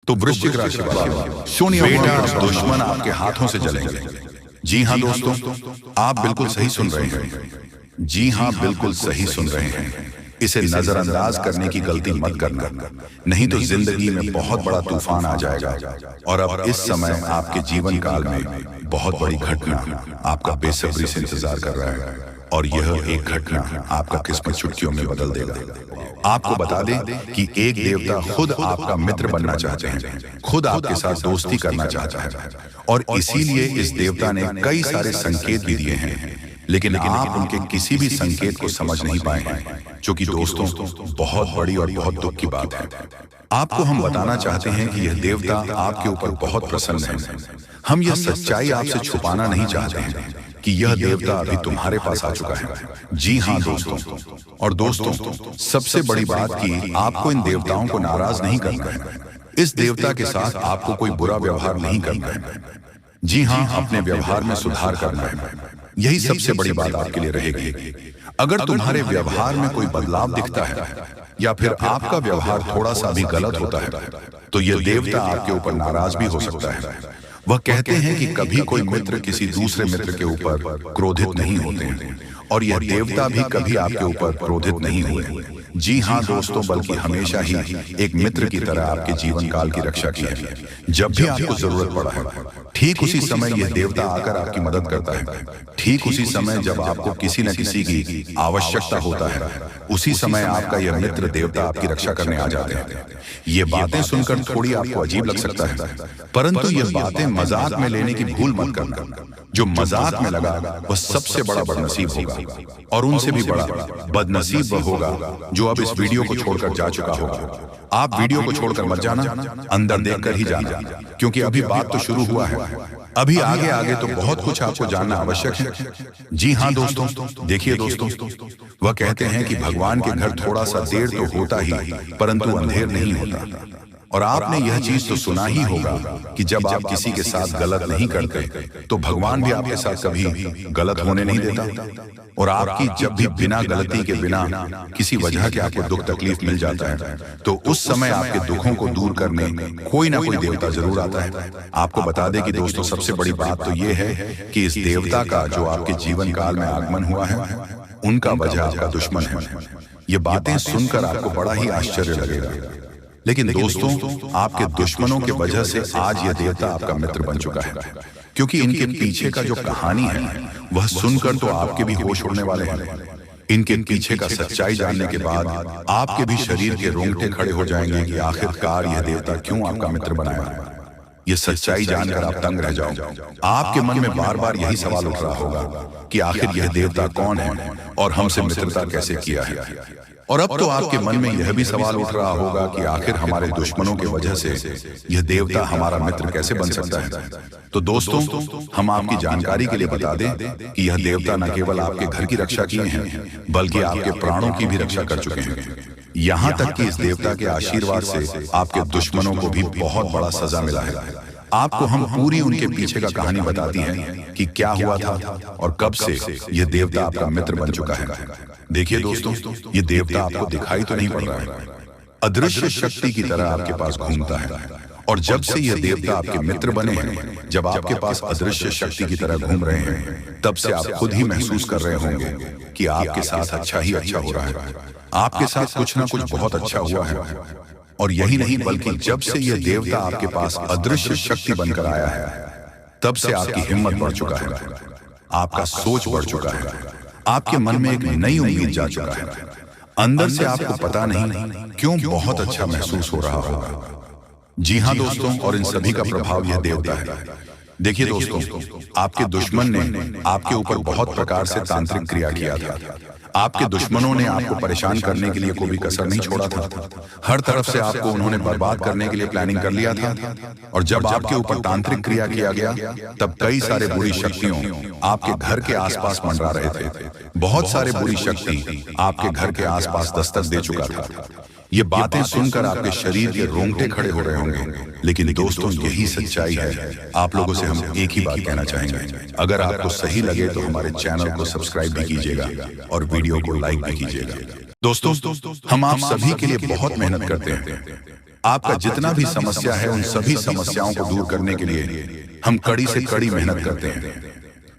तो वृश्चिक राशि वाले सुनिए, बेटा दुश्मन आपके हाथों से जलेंगे। जी हाँ दोस्तों, आप बिल्कुल सही सुन रहे हैं। जी हाँ, बिल्कुल सही सुन रहे हैं। इसे नजरअंदाज करने की गलती मत करना, नहीं तो जिंदगी में बहुत बड़ा तूफान आ जाएगा। और अब इस समय आपके जीवन काल में बहुत बड़ी घटना आपका बेसब्री से इंतजार कर रहा है, और यह एक घटना आपका किस्मत चुटकियों में बदल देगा। आपको बता दें कि एक देवता खुद आपका मित्र बनना चाहते हैं, खुद आपके साथ दोस्ती करना चाहता है, और इसीलिए इस देवता ने कई सारे संकेत भी दिए हैं, लेकिन आप उनके किसी भी संकेत को समझ नहीं पाए हैं, जो कि दोस्तों बहुत बड़ी और बहुत दुख की बात है। आपको हम बताना चाहते हैं कि यह देवता आपके ऊपर बहुत प्रसन्न है। हम यह सच्चाई आपसे छुपाना नहीं चाहते हैं कि यह देवता अभी तुम्हारे पास आ चुका है। जी हाँ दोस्तों, और दोस्तों सबसे बड़ी बात कि आपको इन देवताओं को नाराज नहीं करना है। इस देवता के साथ आपको कोई बुरा व्यवहार नहीं करना है। जी हाँ, अपने व्यवहार में सुधार करना है। यही सबसे बड़ी बात आपके लिए रहेगी। अगर तुम्हारे व्यवहार में कोई बदलाव दिखता है या फिर आपका व्यवहार थोड़ा सा भी गलत होता है, तो यह देवता आपके ऊपर नाराज भी हो सकता है। वह कहते हैं कि कभी कोई मित्र किसी दूसरे मित्र के ऊपर क्रोधित नहीं होते हैं, और यह देवता भी कभी आपके ऊपर क्रोधित नहीं हुए। जी हाँ दोस्तों, बल्कि हमेशा ही एक मित्र की तरह आपके जीवन काल की रक्षा की है। जब भी आपको जरूरत पड़ा है, ठीक उसी समय यह देवता आकर आपकी मदद करता है। ठीक उसी समय जब आपको किसी न किसी की आवश्यकता होता है, उसी समय आपका यह मित्र देवता आपकी रक्षा करने आ जाते हैं। ये बातें सुनकर थोड़ी आपको अजीब लग सकता है, परंतु ये बातें मजाक में लेने की भूल मत करना। जो मजाक में लगा वह सबसे बड़ा बदनसीब होगा, और उनसे भी बड़ा बदनसीब वह होगा जो अब इस वीडियो को छोड़कर जा चुका होगा। आप वीडियो को छोड़कर मत जाना, अंदर देखकर ही जाना, क्योंकि अभी बात तो शुरू हुआ है। अभी आगे आगे तो बहुत कुछ आपको जानना आवश्यक है। जी हाँ दोस्तों, देखिए दोस्तों, वह कहते हैं कि भगवान के घर थोड़ा सा देर तो होता ही, परंतु अंधेर नहीं होता। और आपने यह चीज तो सुना ही होगा कि जब आप किसी के साथ गलत नहीं करते, तो भगवान भी आपके साथ कभी गलत होने नहीं देता। और आपकी जब भी बिना गलती के, बिना किसी वजह के आपको दुख तकलीफ मिल जाता है, तो उस समय आपके दुखों को दूर करने कोई ना कोई देवता जरूर आता है। आपको बता दें कि दोस्तों सबसे बड़ी बात तो ये है कि इस देवता का जो आपके जीवन काल में आगमन हुआ है, उनका वजह आपका दुश्मन है। ये बातें सुनकर आपको बड़ा ही आश्चर्य लगेगा, लेकिन दोस्तों आपके दुश्मनों के वजह से आज यह देवता आपका मित्र बन चुका है, क्योंकि इनके पीछे का जो कहानी है वह सुनकर तो आपके भी होश उड़ने वाले हैं। इनके पीछे का सच्चाई जानने के बाद आपके भी शरीर के रोंगटे खड़े हो जाएंगे कि आखिरकार यह देवता क्यों आपका मित्र बनाया। यह सच्चाई जानकर आप तंग रह जाओ। आपके मन में बार बार यही सवाल उठ रहा होगा कि आखिर यह देवता कौन है और हमसे मित्रता कैसे किया है। और अब तो आपके मन में यह भी सवाल उठ रहा होगा कि आखिर हमारे दुश्मनों की वजह से यह देवता हमारा मित्र कैसे बन सकता है। तो दोस्तों हम आपकी जानकारी के लिए बता दें कि यह देवता न केवल आपके घर की रक्षा किए हैं, बल्कि आपके प्राणों की भी रक्षा कर चुके हैं। यहाँ तक कि इस देवता के आशीर्वाद से आपके दुश्मनों को भी बहुत बड़ा सजा मिला है। आपको हम पूरी उनके पीछे का कहानी बताती हैं कि क्या हुआ था और कब से यह देवता आपका मित्र बन चुका है। देखिए दोस्तों, ये देवता आपको दिखाई तो नहीं पड़ रहा है, अदृश्य शक्ति की तरह आपके पास घूमता है। और जब से यह देवता आपके मित्र बने हैं, जब आपके पास अदृश्य शक्ति की तरह घूम रहे हैं, तब से आप खुद ही महसूस कर रहे होंगे कि आपके साथ अच्छा ही अच्छा हो रहा है। आपके साथ कुछ ना कुछ बहुत अच्छा हुआ है। और यही नहीं, बल्कि जब से यह देवता आपके पास अदृश्य शक्ति बनकर आया है, तब से आपकी हिम्मत बढ़ चुका है, आपका सोच बढ़ चुका है, आपके मन में एक नई उम्मीद जा चुका है। अंदर से आपको पता नहीं क्यों बहुत अच्छा महसूस हो रहा होगा। जी हाँ दोस्तों, और इन सभी का प्रभाव यह देवता है। देखिए दोस्तों, आपके दुश्मन ने आपके ऊपर बहुत प्रकार से तांत्रिक क्रिया किया था। आपके दुश्मनों ने आपको परेशान करने के लिए कोई भी कसर नहीं छोड़ा था। हर तरफ से आपको उन्होंने बर्बाद करने के लिए प्लानिंग कर लिया था। और जब आपके ऊपर तांत्रिक क्रिया किया गया, तब कई सारे बुरी शक्तियों आपके घर के आसपास मंडरा रहे थे। बहुत सारे बुरी शक्ति आपके घर के आसपास दस्तक दे चुका था। ये बातें सुनकर आपके शरीर के रोंगटे खड़े हो रहे होंगे, लेकिन दोस्तों यही सच्चाई है। आप लोगों से हम एक ही बात कहना चाहेंगे, अगर आपको सही लगे तो हमारे चैनल को सब्सक्राइब भी कीजिएगा और वीडियो को लाइक भी कीजिएगा। दोस्तों हम आप सभी के लिए बहुत मेहनत करते हैं, आपका जितना भी समस्या है उन सभी समस्याओं को दूर करने के लिए हम कड़ी से कड़ी मेहनत करते हैं।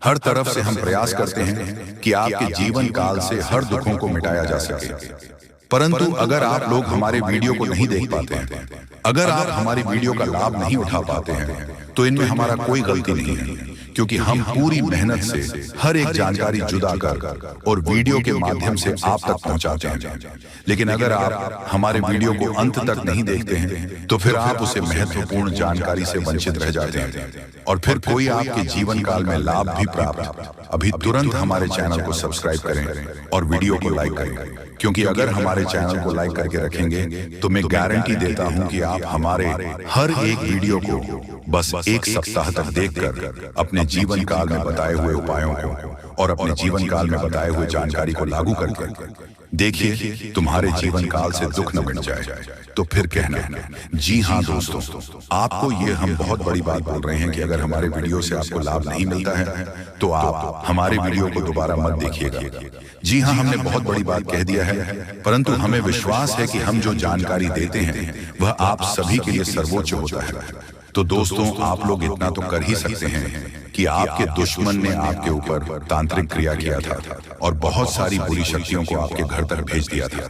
हर तरफ से हम प्रयास करते हैं कि आपके जीवन काल से हर दुखों को मिटाया जा सके। परंतु अगर आप लोग हमारे वीडियो को नहीं देख पाते हैं, अगर आप हमारी वीडियो का लाभ नहीं उठा पाते हैं, तो इनमें हमारा कोई गलती नहीं है, क्योंकि हम पूरी मेहनत से हर एक जानकारी जुदा कर और वीडियो के माध्यम से आप तक पहुंचाते हैं। लेकिन अगर आप हमारे वीडियो को अंत तक नहीं देखते हैं, तो फिर आप उसे महत्वपूर्ण जानकारी से वंचित रह जाते हैं और फिर कोई आपके जीवन काल में लाभ भी प्राप्त। अभी तुरंत हमारे चैनल को सब्सक्राइब करें और वीडियो को लाइक करें, क्योंकि अगर हमारे चैनल को लाइक करके रखेंगे तो मैं गारंटी देता हूं कि आप हमारे हर एक वीडियो को बस एक सप्ताह तक देखकर अपने जीवन काल में बताए हुए उपायों को और अपने जीवन काल में बताए हुए जानकारी को लागू करके देखिए तुम्हारे जीवन काल से दुख न मिट जाए। तो फिर कहना, जी हाँ दोस्तों, आपको ये हम बहुत बड़ी बात बोल रहे हैं कि अगर हमारे वीडियो से आपको लाभ नहीं मिलता है तो आप हमारे वीडियो को दोबारा मत देखिएगा। जी हाँ, हमने बहुत बड़ी बात कह दिया है, परंतु हमें विश्वास है कि हम जो जानकारी देते हैं वह आप सभी के लिए सर्वोच्च होता है। तो दोस्तों, आप लोग इतना तो कर ही सकते हैं कि आपके दुश्मन ने आपके ऊपर तांत्रिक क्रिया किया था और बहुत सारी बुरी शक्तियों को आपके घर तक भेज दिया था।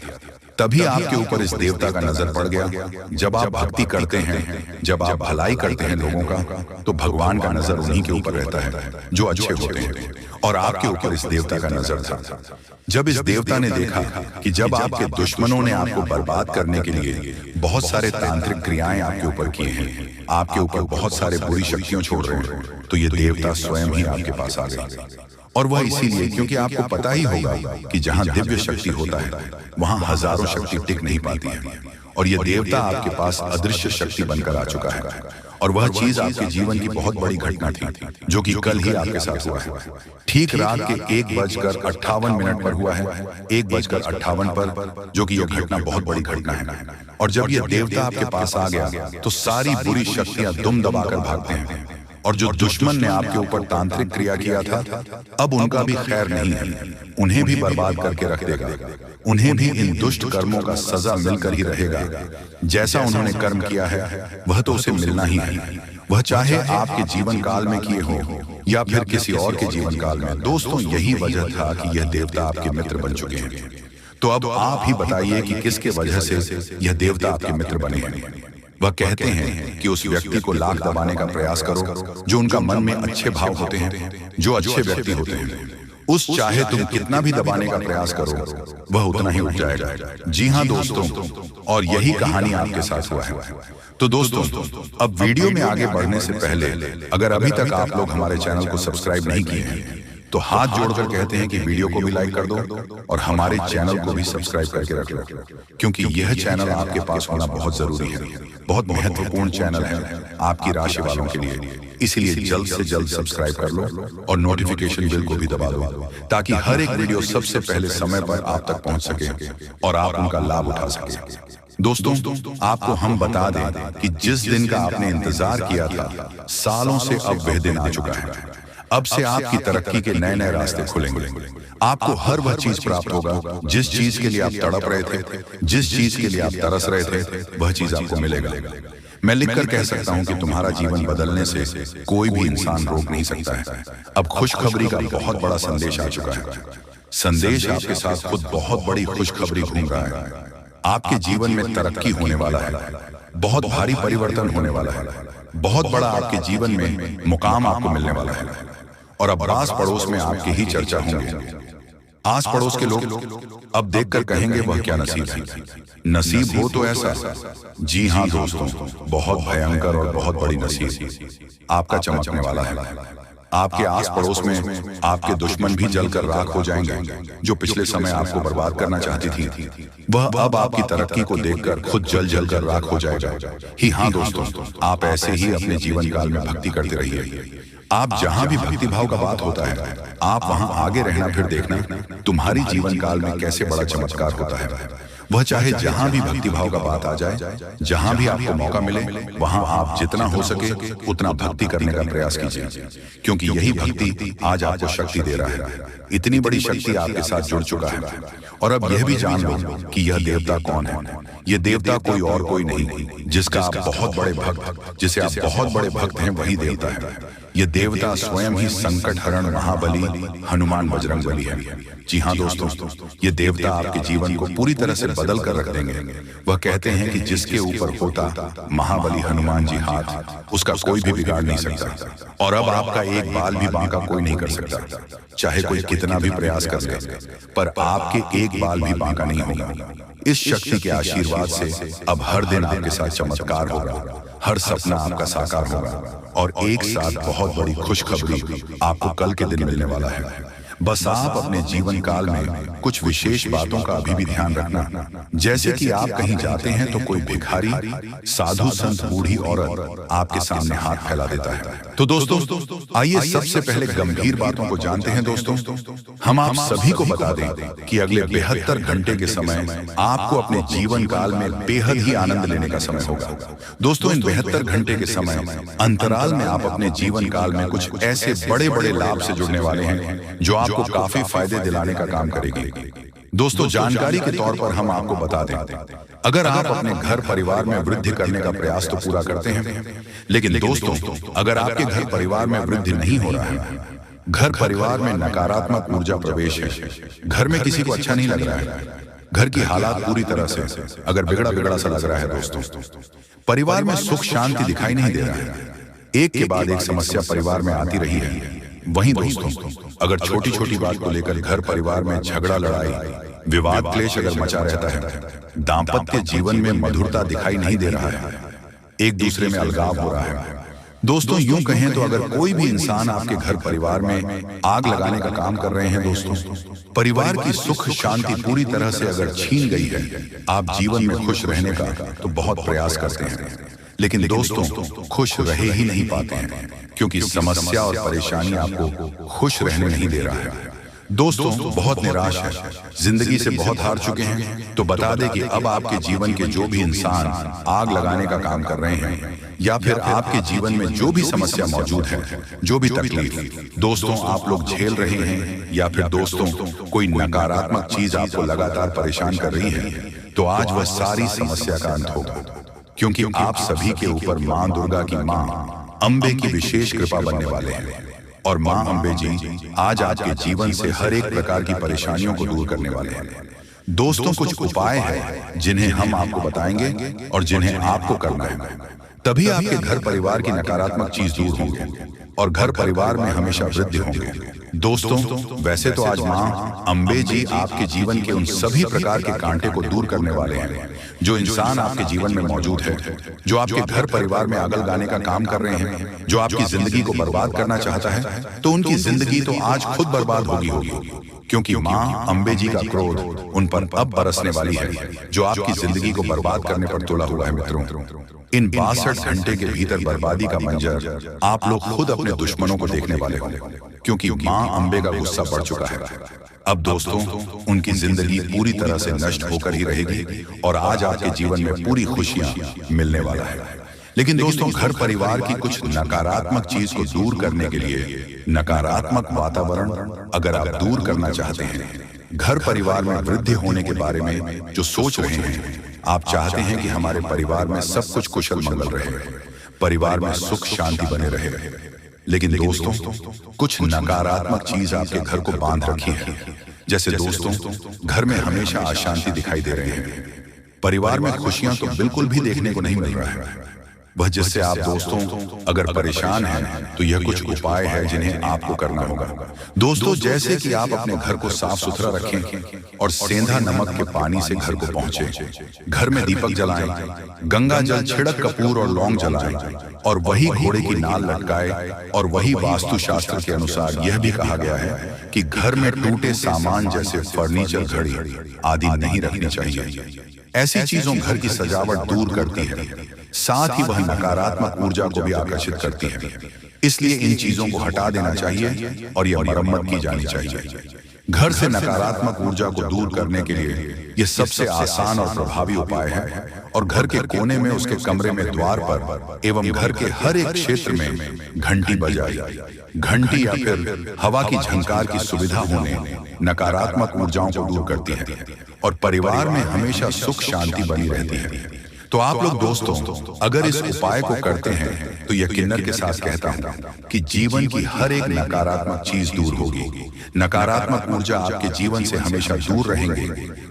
तभी आपके ऊपर इस देवता का नजर पड़ गया। जब आप भक्ति करते हैं, जब आप भलाई करते हैं लोगों का, तो भगवान का नजर उन्हीं के ऊपर रहता है जो अच्छे होते हैं, और आपके ऊपर इस देवता का नजर था। जब इस देवता ने देखा कि जब आपके दुश्मनों ने आपको बर्बाद करने के लिए बहुत सारे तांत्रिक क्रियाएं आपके ऊपर किए हैं, आपके ऊपर बहुत सारे बुरी शक्तियां छोड़ रहे हैं, तो ये देवता स्वयं ही आपके पास आ गए। और वह इसीलिए क्योंकि आपको पता ही होगा कि जहां दिव्य शक्ति होता है वहां हजारों शक्ति टिक नहीं पाती है, और ये देवता आपके पास अदृश्य शक्ति बनकर आ चुका है। और वह चीज आपके जीवन की बहुत बड़ी घटना थी जो कि कल ही आपके साथ हुआ है। ठीक रात के 1:58 पर हुआ है, 1:58 पर, जो कि यह घटना बहुत बड़ी घटना है। और जब यह देवता आपके पास आ गया तो सारी बुरी शक्तियां दुम दबाकर भागते हैं, और जो दुश्मन ने आपके ऊपर तांत्रिक क्रिया किया था अब उनका भी खैर नहीं है, उन्हें भी बर्बाद करके रख देगा। उन्हें भी इन दुष्ट कर्मों का सजा मिलकर ही रहेगा। जैसा उन्होंने कर्म किया है वह तो उसे मिलना ही है, वह चाहे आपके जीवन काल में किए हो या फिर किसी और के जीवन काल में। दोस्तों, यही वजह था कि यह देवता आपके मित्र बन चुके हैं। तो अब आप ही बताइए कि किसके वजह से यह देवता आपके मित्र बने हैं। वह कहते हैं कि उस व्यक्ति को लाख दबाने का प्रयास करो जो उनका मन में अच्छे भाव होते हैं, जो अच्छे व्यक्ति होते हैं। उस चाहे तुम कितना भी दबाने का प्रयास करो वह उतना ही उठ जाएगा। जी हाँ दोस्तों, और यही कहानी आपके साथ हुआ है। तो दोस्तों, अब वीडियो में आगे बढ़ने से पहले अगर अभी तक आप लोग हमारे चैनल को सब्सक्राइब नहीं किए हैं तो हाथ जोड़कर कहते हैं कि वीडियो को भी लाइक कर दो और हमारे चैनल को भी सब्सक्राइब करके रख लो, क्योंकि यह चैनल आपके पास होना बहुत जरूरी है, बहुत महत्वपूर्ण चैनल है आपकी राशि वालों के लिए। इसलिए जल्द से जल्द सब्सक्राइब कर लो और नोटिफिकेशन बिल को भी दबा दो, ताकि हर एक वीडियो सबसे पहले समय पर आप तक पहुंच सके और आप उनका लाभ उठा सके। दोस्तों, आपको हम बता दें कि जिस दिन का आपने इंतजार किया था, सालों से अब वह दिन आ चुका है। अब से आपकी तरक्की के नए नए रास्ते खुलेंगे। आपको हर वह चीज प्राप्त होगा जिस चीज के लिए आप तड़प रहे थे, जिस चीज के लिए आप तरस रहे थे, वह चीज आपको मिलेगा। मैं लिखकर कह सकता हूं कि तुम्हारा जीवन बदलने से कोई भी इंसान रोक नहीं सकता है। अब खुशखबरी का बहुत बड़ा संदेश आ चुका है। संदेश आपके साथ खुद बहुत बड़ी खुशखबरी घूम रहा है। आपके जीवन में तरक्की होने वाला है, बहुत भारी परिवर्तन होने वाला है, बहुत बड़ा आपके जीवन में मुकाम आपको मिलने वाला है। और अब आस पड़ोस में आपकी ही चर्चा होंगे। आस पड़ोस के लोग अब देखकर कहेंगे वह क्या नसीब है। नसीब हो तो ऐसा, जी हाँ दोस्तों, बहुत भयंकर और बहुत बड़ी नसीब आपका चमकने वाला है। आपके आस पड़ोस में आपके दुश्मन भी जलकर राख हो जाएंगे। जो पिछले समय आपको बर्बाद करना चाहती थी वह अब आपकी तरक्की को देखकर खुद जल जल कर राख हो जाएगा। ही हाँ दोस्तों, आप ऐसे ही अपने जीवन काल में भक्ति करते रहिए। आप जहां भी भक्ति भाव का बात होता है आप वहां आगे रहना, फिर देखना तुम्हारी जीवन काल में कैसे बड़ा चमत्कार होता है। वह चाहे जहां भी भक्ति भाव का बात आ जाए, जहां भी आपको मौका मिले, वहां आप जितना हो सके उतना भक्ति करने का प्रयास कीजिए, क्योंकि यही भक्ति आज आपको शक्ति दे रहा है। इतनी बड़ी शक्ति आपके साथ जुड़ चुका है। और अब यह भी जान लो कि यह देवता कौन है। यह देवता कोई और कोई नहीं, जिसका आप बहुत बड़े भक्त, जिसे आप बहुत बड़े भक्त हैं, वही देवता है। यह देवता स्वयं ही संकट हरण महाबली हनुमान बजरंग बली है। जी हाँ दोस्तों, ये देवता आपके जीवन को पूरी तरह से बदल कर रख देंगे। वह कहते हैं कि जिसके ऊपर होता महाबली हनुमान जी हाथ, उसका कोई भी बिगाड़ नहीं सकता। और अब आपका एक बाल भी बांका कोई नहीं कर सकता, चाहे कोई कितना भी प्रयास कर ले, पर आपके एक बाल भी बांका नहीं होगा। इस शक्ति के आशीर्वाद से अब हर दिन आपके साथ चमत्कार होगा, हर सपना आपका साकार होगा, और एक साथ बहुत बड़ी खुशखबरी आपको कल के दिन मिलने वाला है। बस आप अपने जीवन काल में कुछ विशेष बातों का अभी भी ध्यान रखना, जैसे कि आप कहीं जाते हैं तो कोई भिखारी, साधु संत, बूढ़ी औरत आपके सामने हाथ फैला देता है। तो दोस्तों आइए सबसे पहले गंभीर बातों को जानते हैं। दोस्तों हम आप सभी को बता दें कि अगले 72 घंटे के समय आपको अपने जीवन काल में बेहद ही आनंद लेने का समय होगा। दोस्तों इन 72 घंटे के समय अंतराल में आप अपने जीवन काल में कुछ ऐसे बड़े बड़े लाभ से जुड़ने वाले हैं जो आपको काफी फायदे दिलाने का काम करेगी। दोस्तों जानकारी के तौर पर हम आपको बता दें, अगर आप अपने घर परिवार में वृद्धि करने का प्रयास तो पूरा करते हैं, लेकिन दोस्तों अगर आपके घर परिवार में वृद्धि नहीं हो रहा है, घर परिवार में नकारात्मक ऊर्जा प्रवेश है, घर में किसी को अच्छा नहीं लग रहा है, घर की हालात पूरी तरह से अगर बिगड़ा बिगड़ा सा लग रहा है, दोस्तों परिवार में सुख शांति दिखाई नहीं दे रहा है, एक के बाद एक समस्या परिवार में आती रही है। वहीं दोस्तों अगर छोटी छोटी बात को लेकर घर परिवार में झगड़ा, लड़ाई, विवाद, क्लेश अगर मचा रहता है, दाम्पत्य जीवन में मधुरता दिखाई नहीं दे रहा है, एक दूसरे में अलगाव हो रहा है, दोस्तों यूं कहें तो अगर कोई भी इंसान आपके घर परिवार में आग लगाने का काम कर रहे हैं, दोस्तों परिवार की सुख शांति पूरी तरह से अगर छीन गई है, आप जीवन में खुश रहने का तो बहुत प्रयास करते हैं, लेकिन दोस्तों खुश रहे ही नहीं पाते हैं, क्योंकि समस्या और परेशानी आपको खुश रहने नहीं दे रहा है। दोस्तों बहुत निराश है, जिंदगी से बहुत हार चुके हैं, तो बता दें कि अब आपके जीवन के जो भी इंसान आग लगाने का काम कर रहे हैं, या फिर आपके जीवन में जो भी समस्या मौजूद है, जो भी तकलीफ दोस्तों आप लोग झेल रहे हैं, या फिर दोस्तों कोई नकारात्मक चीज आपको लगातार परेशान कर रही है, तो आज वह सारी समस्या का अंत होगा, क्योंकि आप सभी के ऊपर मां दुर्गा की मां अंबे की विशेष कृपा बनने वाले हैं। और मां अंबे जी आज आपके जीवन से हर एक प्रकार की परेशानियों को दूर करने वाले हैं। दोस्तों कुछ उपाय हैं जिन्हें हम आपको बताएंगे और जिन्हें आपको करना है, तभी आपके घर परिवार की नकारात्मक चीज दूर होंगे और घर परिवार में हमेशा वृद्धि होंगे। दोस्तों वैसे तो आज मां अंबे जी आपके जीवन के उन सभी प्रकार के कांटे को दूर करने वाले हैं जो इंसान आपके जीवन में मौजूद है, जो आपके घर परिवार में आग लगाने का काम कर रहे हैं, जो आपकी जिंदगी को बर्बाद करना चाहता है, तो उनकी जिंदगी तो आज खुद बर्बाद होगी, क्योंकि मां अंबे जी का क्रोध उन पर अब बरसने वाली है, जो आपकी जिंदगी को बर्बाद करने पर तुला हुआ है। मित्रों इन 62 घंटे के भीतर बर्बादी का मंजर आप लोग खुद अपने दुश्मनों को देखने वाले हो, क्योंकि मां अंबे का गुस्सा बढ़ चुका है। अब दोस्तों उनकी जिंदगी पूरी तरह से नष्ट होकर ही रहेगी और आज आपके जीवन में पूरी खुशियां मिलने वाला है। लेकिन दोस्तों घर परिवार की कुछ नकारात्मक चीज को दूर करने के लिए, नकारात्मक वातावरण अगर आप दूर करना चाहते हैं, घर परिवार में वृद्धि होने के बारे में जो सोच रहे हैं, आप चाहते हैं कि हमारे परिवार में सब कुछ कुशल मंगल रहे, परिवार में सुख शांति बने रहे, लेकिन दोस्तों कुछ नकारात्मक चीज आपके घर को बांध रखी है। जैसे दोस्तों घर में हमेशा अशांति दिखाई दे रहे हैं, परिवार में खुशियां तो बिल्कुल भी देखने को नहीं मिल रहा है। वह जिससे आप दोस्तों अगर परेशान हैं तो यह कुछ उपाय है जिन्हें आपको करना होगा। दोस्तों जैसे कि आप अपने घर को साफ सुथरा रखें और सेंधा नमक के पानी से घर को पहुंचे, घर में दीपक जलाएं, गंगा जल छिड़क कपूर और लौंग जलाएं और वही घोड़े की नाल लटकाए। और वही वास्तु शास्त्र के अनुसार यह भी कहा गया है कि घर में टूटे सामान जैसे फर्नीचर, घड़ी आदि नहीं रखनी चाहिए। ऐसी चीजों घर की सजावट दूर करती है, साथ ही वह नकारात्मक ऊर्जा को भी आकर्षित करती है। इसलिए इन चीजों को हटा देना चाहिए और यह मरम्मत की जानी चाहिए। घर से नकारात्मक ऊर्जा को दूर करने के लिए यह सबसे आसान और प्रभावी उपाय है। और घर के कोने में उसके कमरे में द्वार पर एवं घर के हर एक क्षेत्र में घंटी बजाई। घंटी या फिर हवा की झंकार की सुविधा होने नकारात्मक ऊर्जाओं को दूर करती है और परिवार में हमेशा सुख शांति बनी रहती है। तो आप लोग दोस्तों, अगर इस उपाय को करते हैं तो यकीनन के साथ कहता हूं कि जीवन की हर एक नकारात्मक चीज दूर होगी। नकारात्मक ऊर्जा आपके जीवन से हमेशा दूर रहेंगे,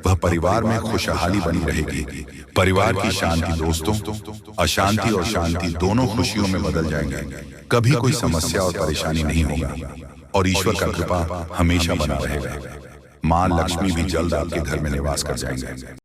वह परिवार में खुशहाली बनी रहेगी। परिवार की शांति दोस्तों, अशांति और शांति दोनों खुशियों में बदल जाएंगे। कभी कोई समस्या और परेशानी नहीं होगा और ईश्वर का कृपा हमेशा बना रहेगा। मां लक्ष्मी भी जल्द आपके घर में निवास कर जाएंगे।